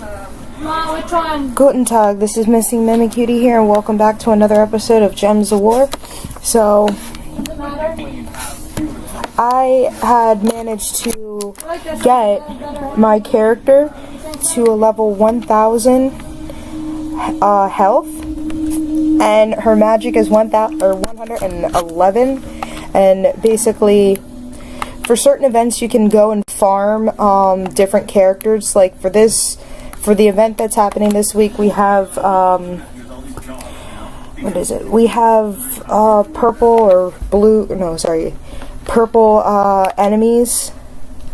Which one? Guten Tag, this is Missing Mimicutie here, and welcome back to another episode of Gems of War. So, I had managed to get my character to a level 1000 health, and her magic is 111, and basically, for certain events you can go and farm different characters. Like for the event that's happening this week, we have what is it? We have purple enemies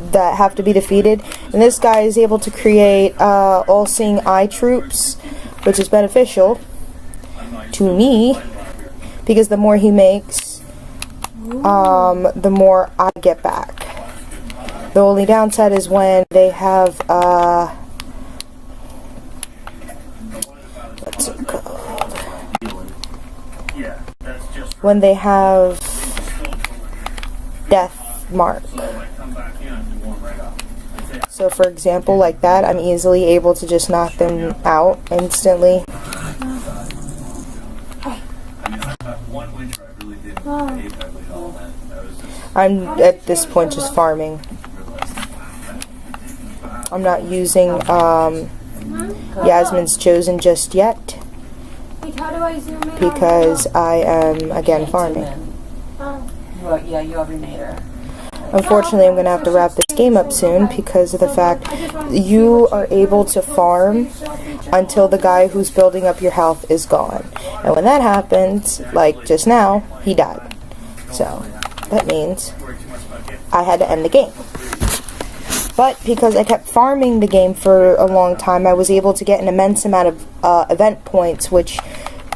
that have to be defeated, and this guy is able to create all-seeing eye troops, which is beneficial to me because the more he makes, the more I get back. The only downside is when they have what's it called? When they have death mark. So for example, like that, I'm easily able to just knock them out instantly. I'm at this point just farming. I'm not using Yasmin's Chosen just yet because I am again farming. Yeah, you already made her. Unfortunately, I'm going to have to wrap this game up soon because of the fact you are able to farm until the guy who's building up your health is gone. And when that happens, like just now, he died. So, that means I had to end the game. But because I kept farming the game for a long time, I was able to get an immense amount of event points, which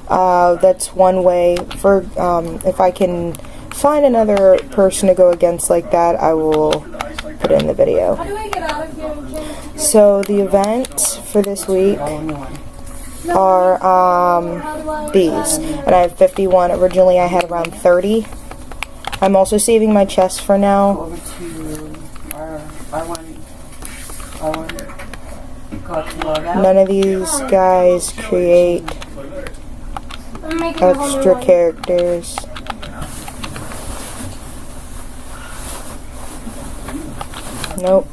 that's one way for if I can find another person to go against like that, I will put it in the video. How do I get out of here? So the events for this week are these, and I have 51. Originally I had around 30. I'm also saving my chest for now. Over to R1. None of these guys create extra characters. Nope.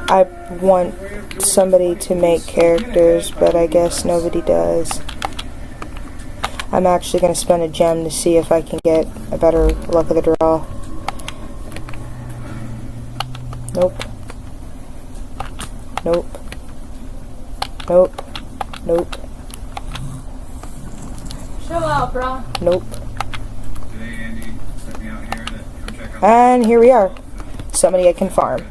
I want somebody to make characters, but I guess nobody does. I'm actually going to spend a gem to see if I can get a better luck of the draw. Nope. Nope. Nope. Nope. Show out, bro. Nope. And here we are. Somebody I can farm.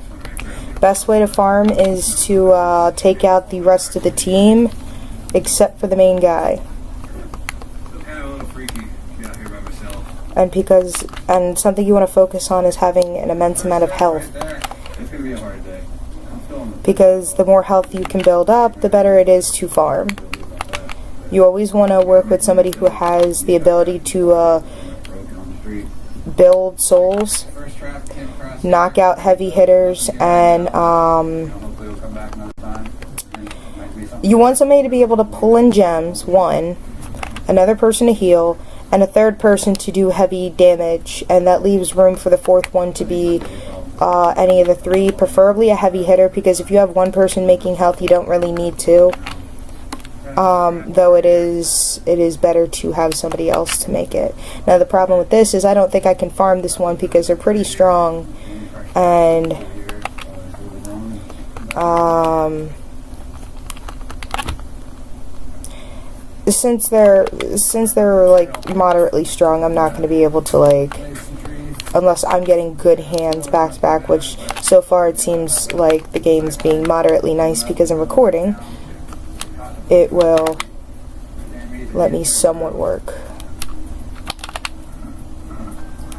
Best way to farm is to take out the rest of the team, except for the main guy. And something you want to focus on is having an immense amount of health. Because the more health you can build up, the better it is to farm. You always want to work with somebody who has the ability to build souls, knock out heavy hitters, and you want somebody to be able to pull in gems, one, another person to heal, and a third person to do heavy damage, and that leaves room for the fourth one to be any of the three, preferably a heavy hitter, because if you have one person making health, you don't really need two. Though it is better to have somebody else to make it. Now the problem with this is I don't think I can farm this one because they're pretty strong, and since they're like moderately strong, I'm not going to be able to, like, unless I'm getting good hands back to back, which so far it seems like the game's being moderately nice because I'm recording. It will let me somewhat work.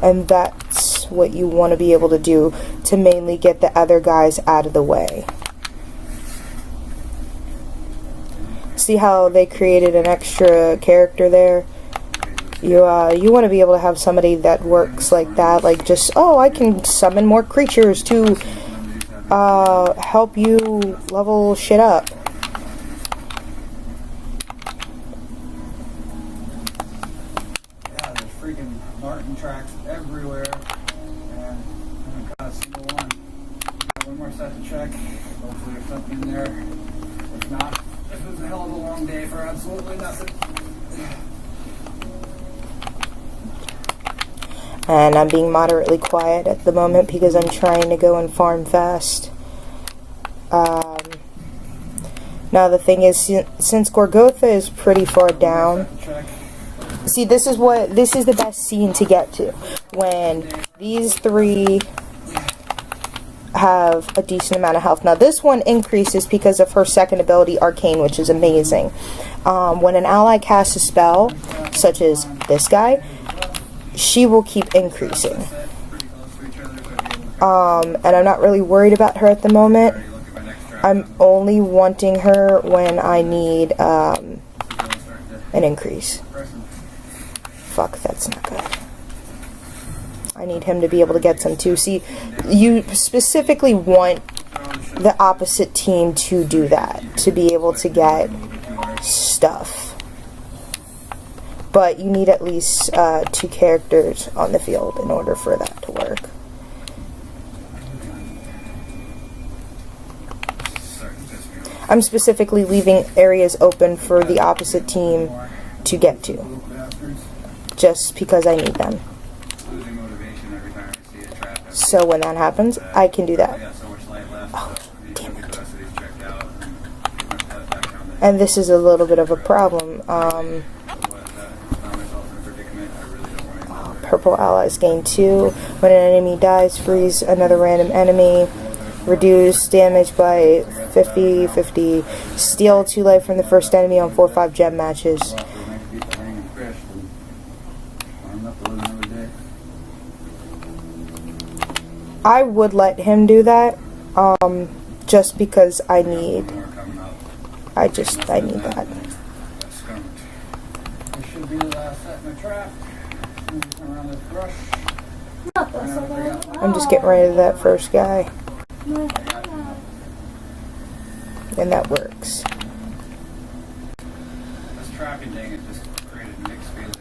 And that's what you want to be able to do to mainly get the other guys out of the way. See how they created an extra character there? You want to be able to have somebody that works like that, like just, oh, I can summon more creatures to help you level shit up. Yeah, there's freaking Martin tracks everywhere, and I haven't got a single one. Got one more set to check. Hopefully there's something in there. If not, this was a hell of a long day for absolutely nothing. And I'm being moderately quiet at the moment because I'm trying to go and farm fast. Now the thing is, since Gorgotha is pretty far down, see, this is the best scene to get to, when these three have a decent amount of health. Now this one increases because of her second ability, Arcane, which is amazing. When an ally casts a spell, such as this guy, she will keep increasing. And I'm not really worried about her at the moment. I'm only wanting her when I need an increase. Fuck, that's not good. I need him to be able to get some too. See, you specifically want the opposite team to do that, to be able to get stuff. But you need at least 2 characters on the field in order for that to work. I'm specifically leaving areas open for the opposite team to get to, just because I need them. So when that happens, I can do that. Oh, damn it. And this is a little bit of a problem. Purple allies gain 2. When an enemy dies, freeze another random enemy. Reduce damage by 50/50. Steal 2 life from the first enemy on 4-5 gem matches. I would let him do that, just because I need that. This should be the last set in the trap. Around this brush. I'm just getting rid of that first guy. And that works. This tracking thing has just created mixed feelings.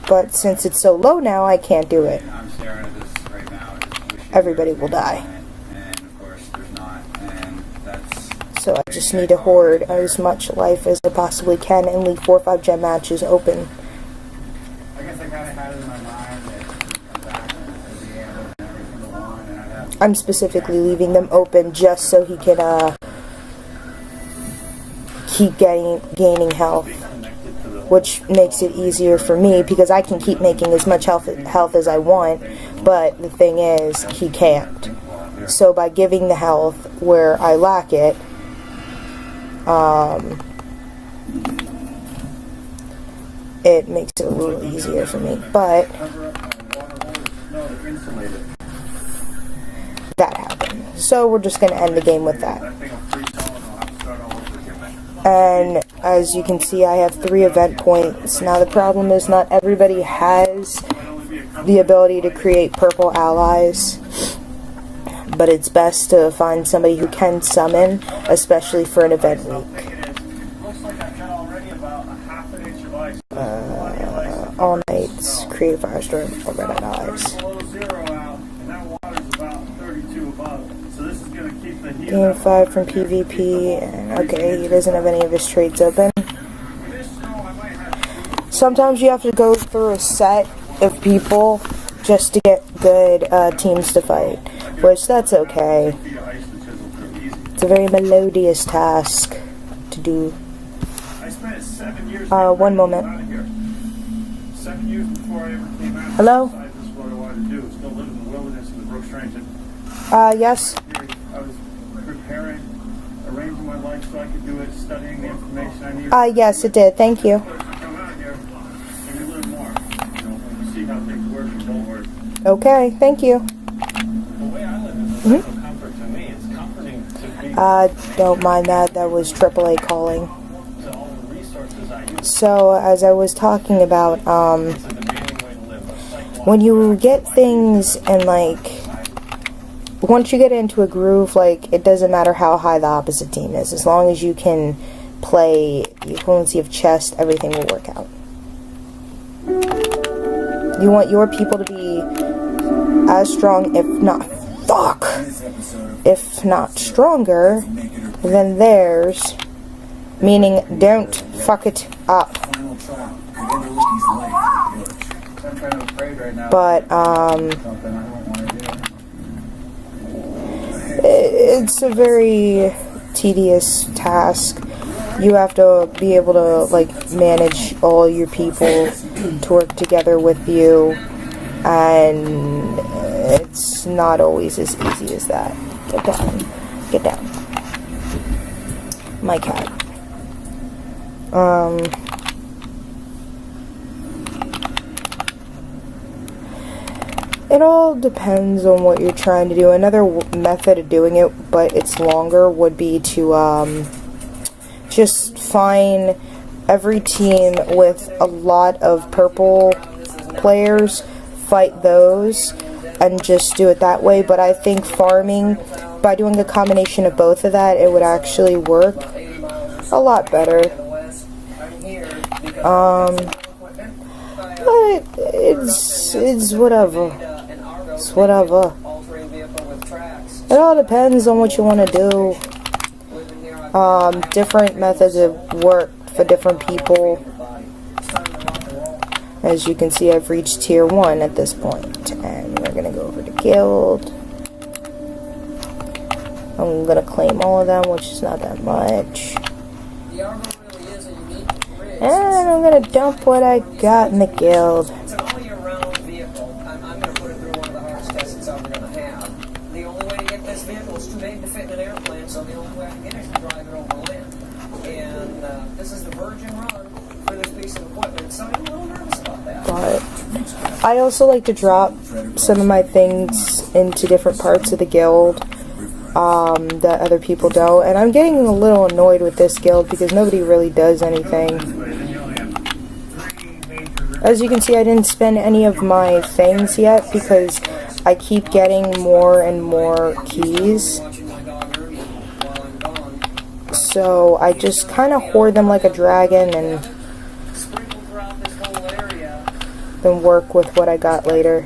But since it's so low now, I can't do it. I'm staring at this right now. Everybody will die. And of course, there's not. And that's. So I just need to hoard as much life as I possibly can and leave 4-5 gem matches open. I guess I kind of had it in my mind that I'm back at the end and every single one, and I'd have. I'm specifically leaving them open just so he can keep gaining health, which makes it easier for me because I can keep making as much health as I want, but the thing is, he can't. So by giving the health where I lack it, it makes it a little easier for me, but that happened. So we're just going to end the game with that. And as you can see, I have 3 event points. Now the problem is not everybody has the ability to create purple allies, but it's best to find somebody who can summon, especially for an event week. All Knights, Creative Firestorm, or Red Eyes. Gain 5 from PvP, and okay, he doesn't have any of his traits open. Sometimes you have to go through a set of people just to get good teams to fight, which that's okay. It's a very melodious task to do. 1 moment. 7 years before I ever came out, Hello? this is what I wanted to do. Still live in the wilderness in the Brooks Range. Yes? I was preparing, arranging my life so I could do it, studying the information I needed. Yes, it did. Thank you. Come out here and you learn more. And see how things work and don't work. Okay, thank you. The way I live is a special comfort to me. It's comforting to be Don't mind that. That was AAA calling. to all the resources I use. So, as I was talking about, It's a demeaning way to live. It's like when you get things and, like, once you get into a groove, like, it doesn't matter how high the opposite team is. As long as you can play the equivalency of chess, everything will work out. You want your people to be as strong, if not stronger than theirs, meaning don't fuck it up. I'm kind of afraid right now. But, Something I don't want to do. it's a very tedious task. You have to be able to, like, manage all your people to work together with you, and it's not always as easy as that. Get down. Get down. My cat. It all depends on what you're trying to do. Another method of doing it, but it's longer, would be to, just find every team with a lot of purple players, fight those, and just do it that way. But I think farming, by doing a combination of both of that, it would actually work a lot better. But it's whatever. It's whatever. It all depends on what you want to do. Different methods of work for different people. As you can see, I've reached tier 1 at this point, and we're gonna go over to guild. I'm gonna claim all of them, which is not that much. And I'm gonna dump what I got in the guild. It's an all-year-round vehicle. I'm going to put it through one of the hardest tests it's ever going to have. The only way to get this vehicle is too big to fit in an airplane, so the only way I can get it is to drive it over land. And this is the virgin run for this piece of equipment, so I'm a little nervous about that. But I also like to drop some of my things into different parts of the guild that other people don't. And I'm getting a little annoyed with this guild because nobody really does anything. As you can see, I didn't spend any of my things yet because I keep getting more and more keys. So I just kind of hoard them like a dragon and then work with what I got later.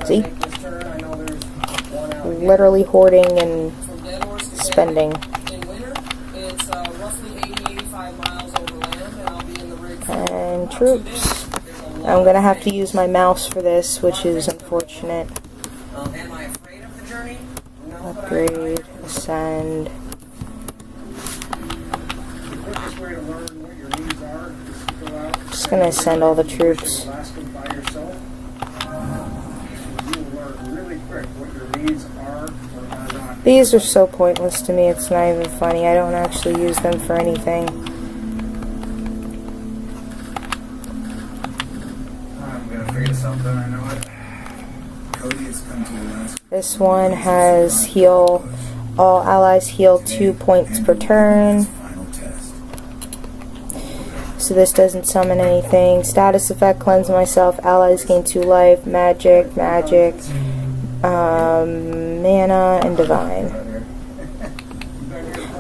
See? Literally hoarding and spending. And troops. I'm gonna have to use my mouse for this, which is unfortunate. Upgrade, ascend. Just gonna ascend all the troops. These are so pointless to me, it's not even funny. I don't actually use them for anything. Something, I know it. Cody has come to Alaska. This one has heal. All allies heal 2 points per turn. So this doesn't summon anything. Status effect, cleanse myself. Allies gain 2 life. Magic, mana, and divine.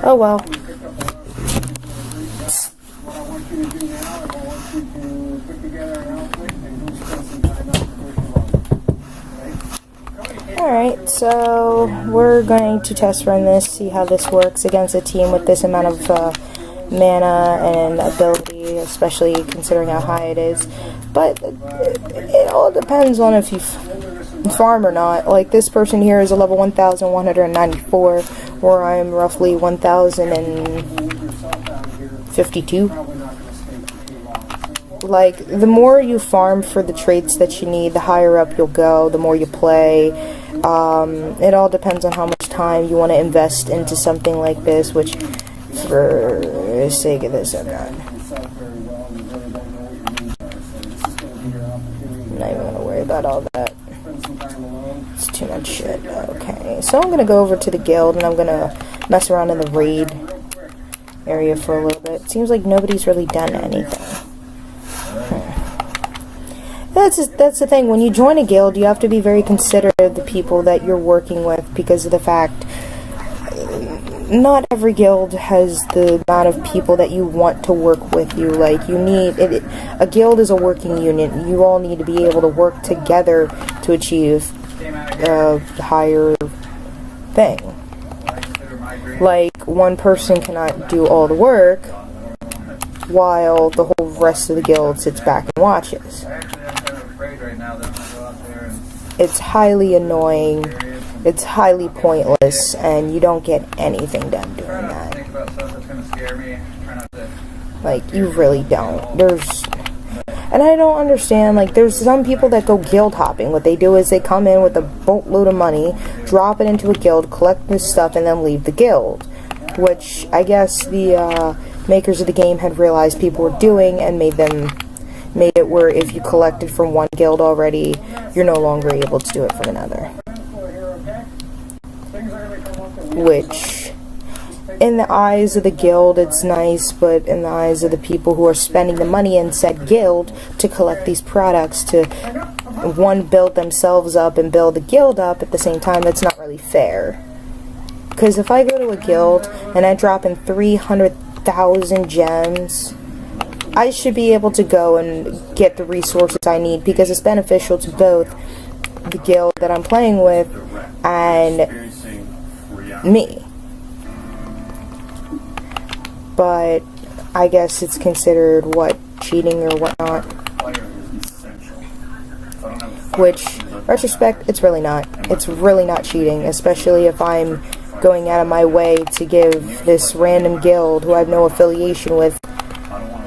Oh well. Alright, so we're going to test run this, see how this works against a team with this amount of mana and ability, especially considering how high it is. But it all depends on if you farm or not. Like, this person here is a level 1,194, where I'm roughly 1,052. Like, the more you farm for the traits that you need, the higher up you'll go, the more you play. It all depends on how much time you want to invest into something like this, which, for the sake of this, I'm not even going to worry about all that. It's too much shit. Okay, so I'm going to go over to the guild, and I'm going to mess around in the raid area for a little bit. It seems like nobody's really done anything. that's the thing. When you join a guild, you have to be very considerate of the people that you're working with because of the fact not every guild has the amount of people that you want to work with you. Like, you need it. A guild is a working unit. You all need to be able to work together to achieve a higher thing. Like, one person cannot do all the work while the whole rest of the guild sits back and watches. It's highly annoying, it's highly pointless, and you don't get anything done doing that. Like, you really don't. And I don't understand, like, there's some people that go guild hopping. What they do is they come in with a boatload of money, drop it into a guild, collect this stuff, and then leave the guild. Which I guess the makers of the game had realized people were doing and made it where if you collected from one guild already, you're no longer able to do it from another. Which, in the eyes of the guild, it's nice, but in the eyes of the people who are spending the money in said guild to collect these products to, one, build themselves up and build the guild up at the same time, that's not really fair. Because if I go to a guild and I drop in 300,000 gems, I should be able to go and get the resources I need because it's beneficial to both the guild that I'm playing with and me. But I guess it's considered, what, cheating or whatnot. Which, retrospect, it's really not. It's really not cheating, especially if I'm going out of my way to give this random guild who I have no affiliation with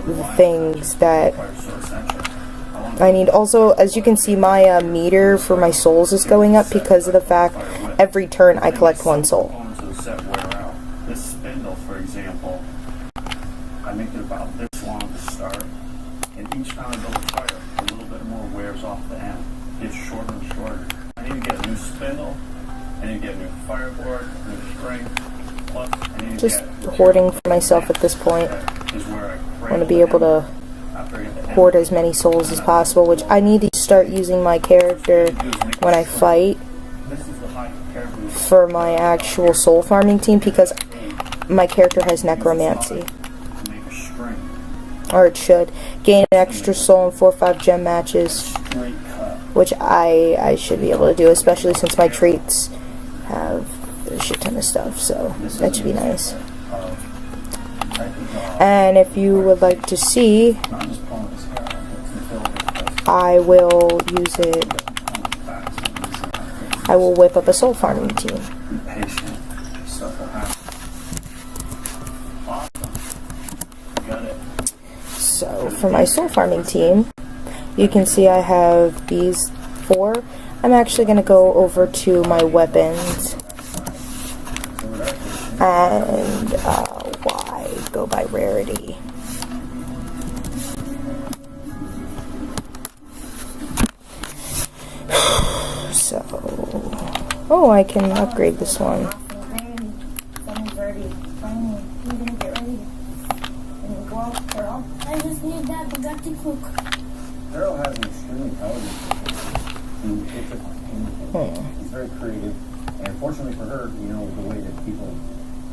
the things that I need. Also, as you can see, my meter for my souls is going up because of the fact every turn I collect one soul. This spindle, for example, I make it about this long to start, and each time I build a fire, a little bit more wears off the end. It's shorter and shorter. I need to get a new spindle, I need to get a new fireboard, new string, plus I need to just hoarding for myself at this point. I want to be able to hoard as many souls as possible, which I need to start using my character when I fight for my actual soul farming team, because my character has necromancy. Or it should. Gain an extra soul in 4 or 5 gem matches, which I should be able to do, especially since my traits have a shit ton of stuff, so that should be nice. And if you would like to see, I will use it. I will whip up a soul farming team. So for my soul farming team, you can see I have these 4. I'm actually going to go over to my weapons and go by rarity. So, oh, I can upgrade this one. I just need that Bugatti cook. Daryl has an extremely intelligent He's very creative, and unfortunately for her, you know, the way that people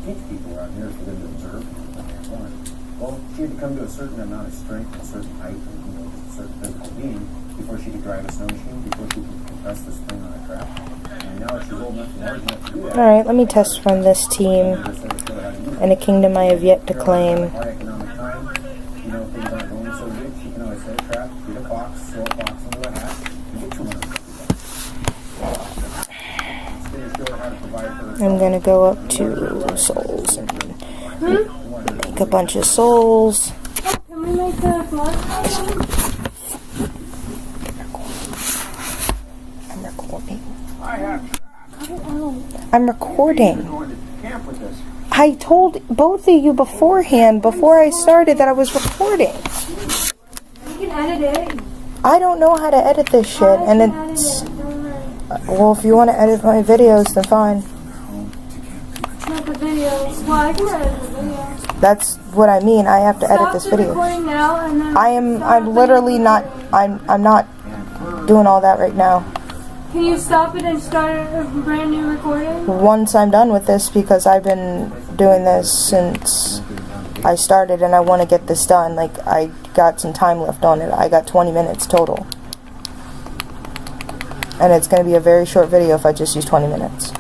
teach people around here is for them to observe what they're born. Well, she had to come to a certain amount of strength, a certain height, and, you know, just a certain physical being before she could drive a snow machine, before she could compress the spring on a trap. And now that she's old enough and large enough to do that. Alright, let me test run this team in a kingdom I have yet to claim. Hard economic time, you know, things aren't going so good. She can always set a trap, get a fox, throw a fox into a hat, and get 200 bucks. I'm gonna go up to souls and make a bunch of souls. Can we make a vlog? I'm recording. I'm recording. I told both of you beforehand, before I started, that I was recording. You can edit it. I don't know how to edit this shit, and it's... Well, if you want to edit my videos, then fine. Not the videos. Well, I can edit the videos. That's what I mean. I have to edit this video. Recording now and then I'm literally not. I'm not doing all that right now. Can you stop it and start a brand new recording? Once I'm done with this, because I've been doing this since I started and I want to get this done. Like, I got some time left on it. I got 20 minutes total. And it's going to be a very short video if I just use 20 minutes.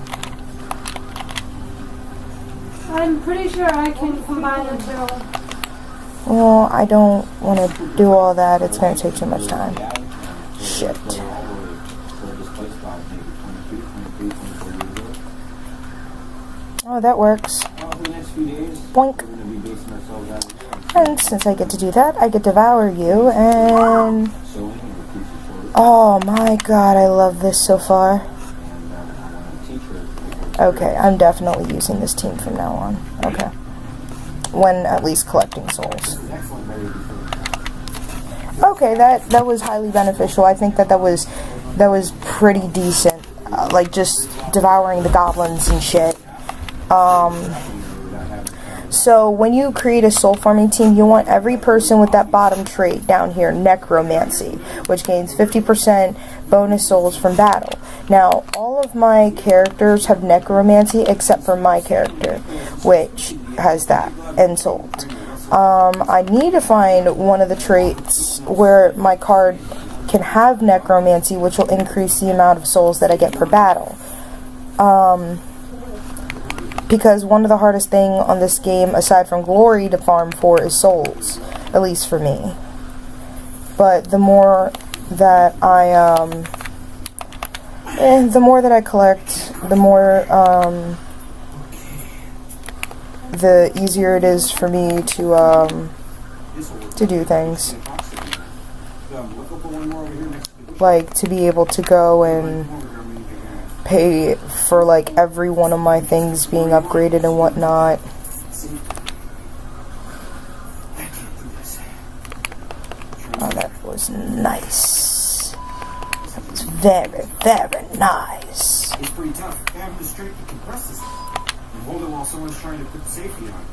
I'm pretty sure I can combine the two. Well, I don't want to do all that. It's going to take too much time. Shit. Oh, that works. Boink. And since I get to do that, I get to devour you, and... Oh my god, I love this so far. Okay, I'm definitely using this team from now on. Okay. When at least collecting souls. Okay, that was highly beneficial. I think that was pretty decent. Like, just devouring the goblins and shit. So when you create a soul farming team, you want every person with that bottom trait down here, necromancy, which gains 50% bonus souls from battle. Now, all of my characters have necromancy except for my character, which has that, and sold. I need to find one of the traits where my card can have necromancy, which will increase the amount of souls that I get per battle. Because one of the hardest thing on this game, aside from glory to farm for, is souls. At least for me. But the more that I collect, the more, the easier it is for me to do things. Like, to be able to go and pay for, like, every one of my things being upgraded and whatnot. Oh, that was nice. That was very, very nice. It's pretty tough. They have the strength to compress this and hold it while someone's trying to put the safety on.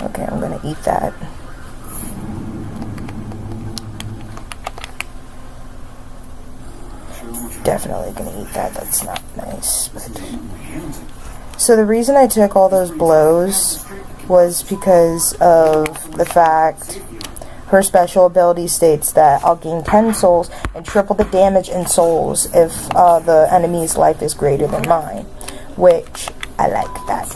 Okay, I'm gonna eat that. Definitely gonna eat that. That's not nice. But... So the reason I took all those blows was because of the fact her special ability states that I'll gain 10 souls and triple the damage in souls if the enemy's life is greater than mine, which I like that.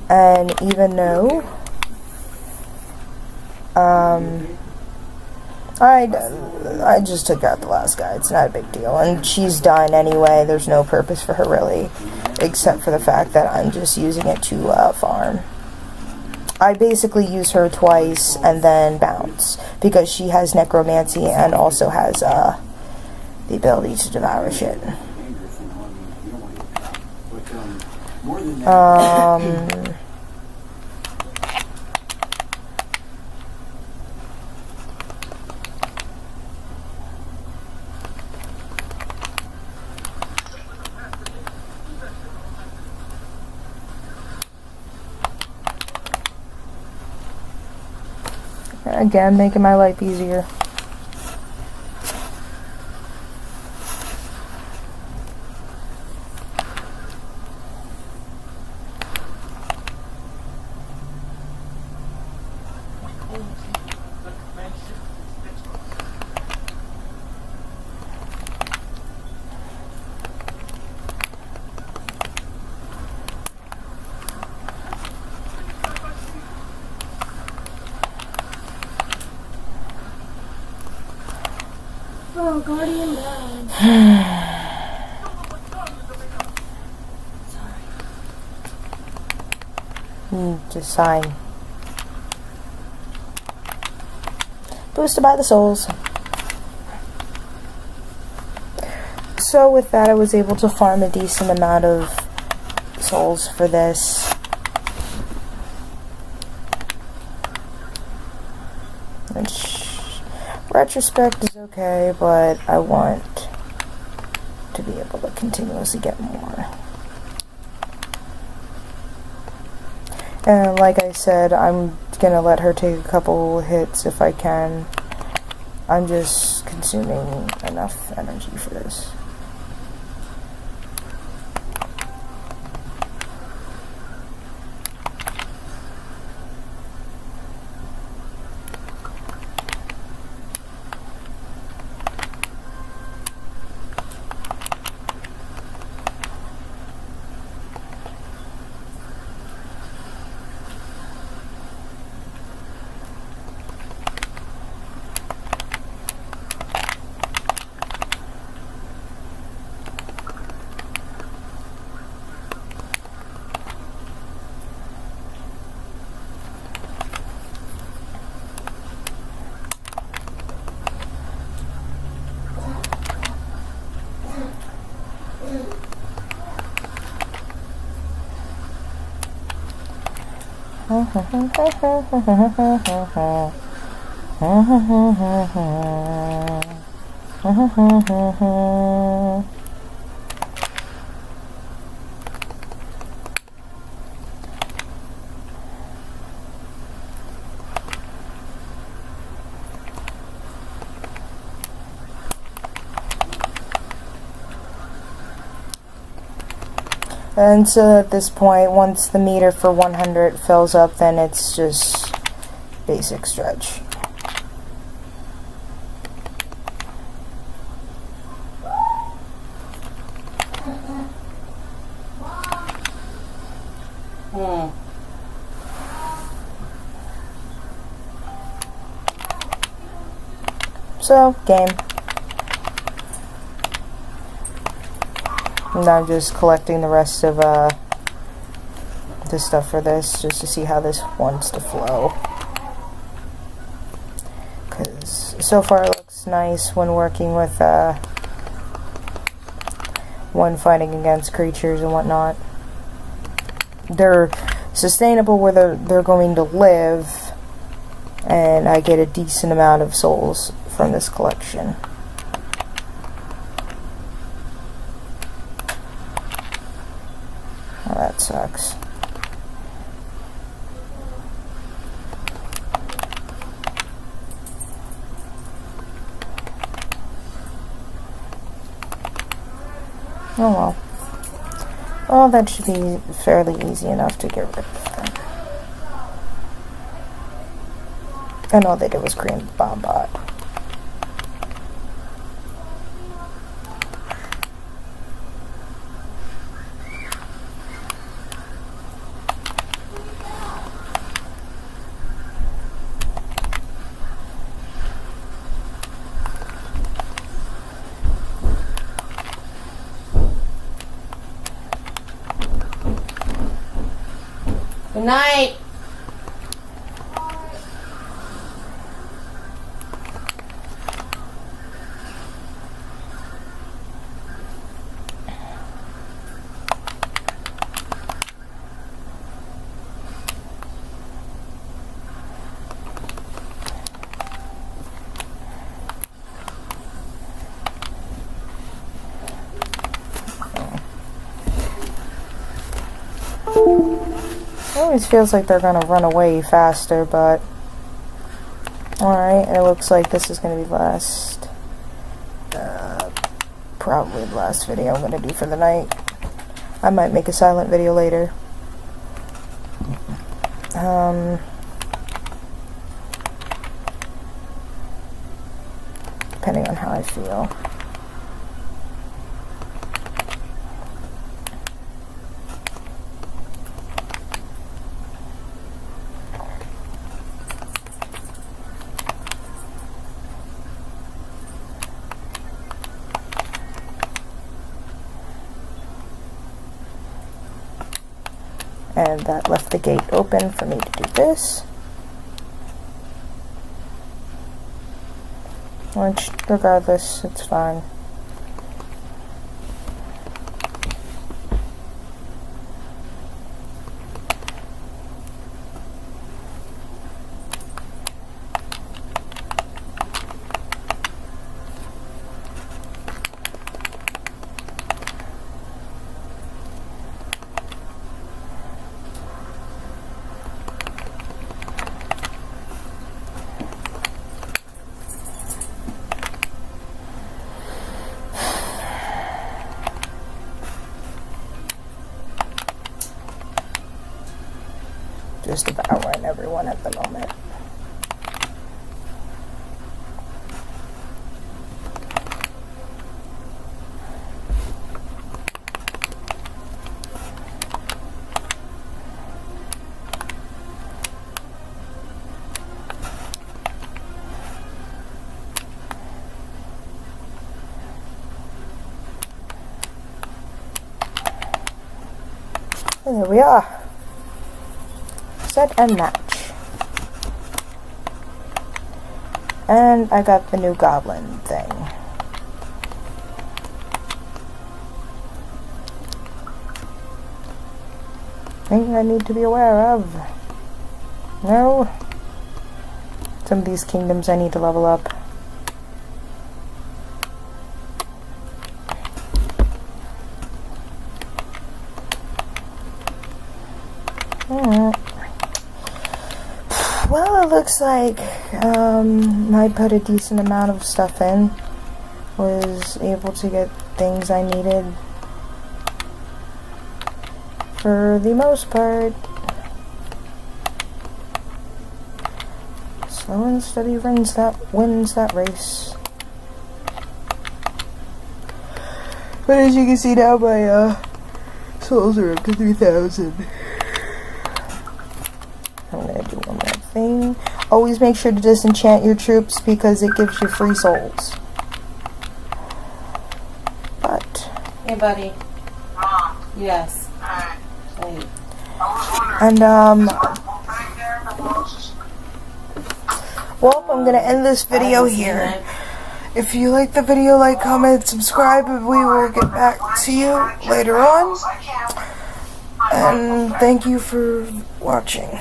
And even though I just took out the last guy. It's not a big deal. And she's done anyway. There's no purpose for her, really. Except for the fact that I'm just using it to farm. I basically use her twice and then bounce. Because she has necromancy and also has the ability to devour shit. Again, making my life easier. Oh, Guardian down. Just sign. Boosted by the souls. So with that, I was able to farm a decent amount of souls for this. Which, retrospect is okay, but I want to be able to continuously get more. And like I said, I'm gonna let her take a couple hits if I can. I'm just consuming enough energy for this. And so at this point, once the meter for 100 fills up, then it's just basic stretch. So, game. And I'm just collecting the rest of this stuff for this, just to see how this wants to flow. Because so far it looks nice when working with when fighting against creatures and whatnot. They're sustainable where they're going to live, and I get a decent amount of souls from this collection. Oh, that sucks. Oh well. Well, that should be fairly easy enough to get rid of them. And all they did was create a bomb bot. Good night. It always feels like they're gonna run away faster, but alright, it looks like this is gonna be last, probably the last video I'm gonna do for the night. I might make a silent video later. Depending on how I feel. And that left the gate open for me to do this. Which, regardless, it's fine. just devouring everyone at the moment. And there we are. Set and match. And I got the new goblin thing. Thing I need to be aware of. No. Some of these kingdoms I need to level up. Well, it looks like I put a decent amount of stuff in. Was able to get things I needed for the most part. Slow and steady wins that race. But as you can see now, my souls are up to 3,000. I'm gonna do one more thing. Always make sure to disenchant your troops because it gives you free souls. But Hey, buddy. Yes. Hey. and well, I'm gonna end this video here. If you like the video, like, comment, subscribe, and we will get back to you later on. And thank you for watching.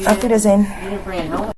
Auf Wiedersehen. You didn't bring it home.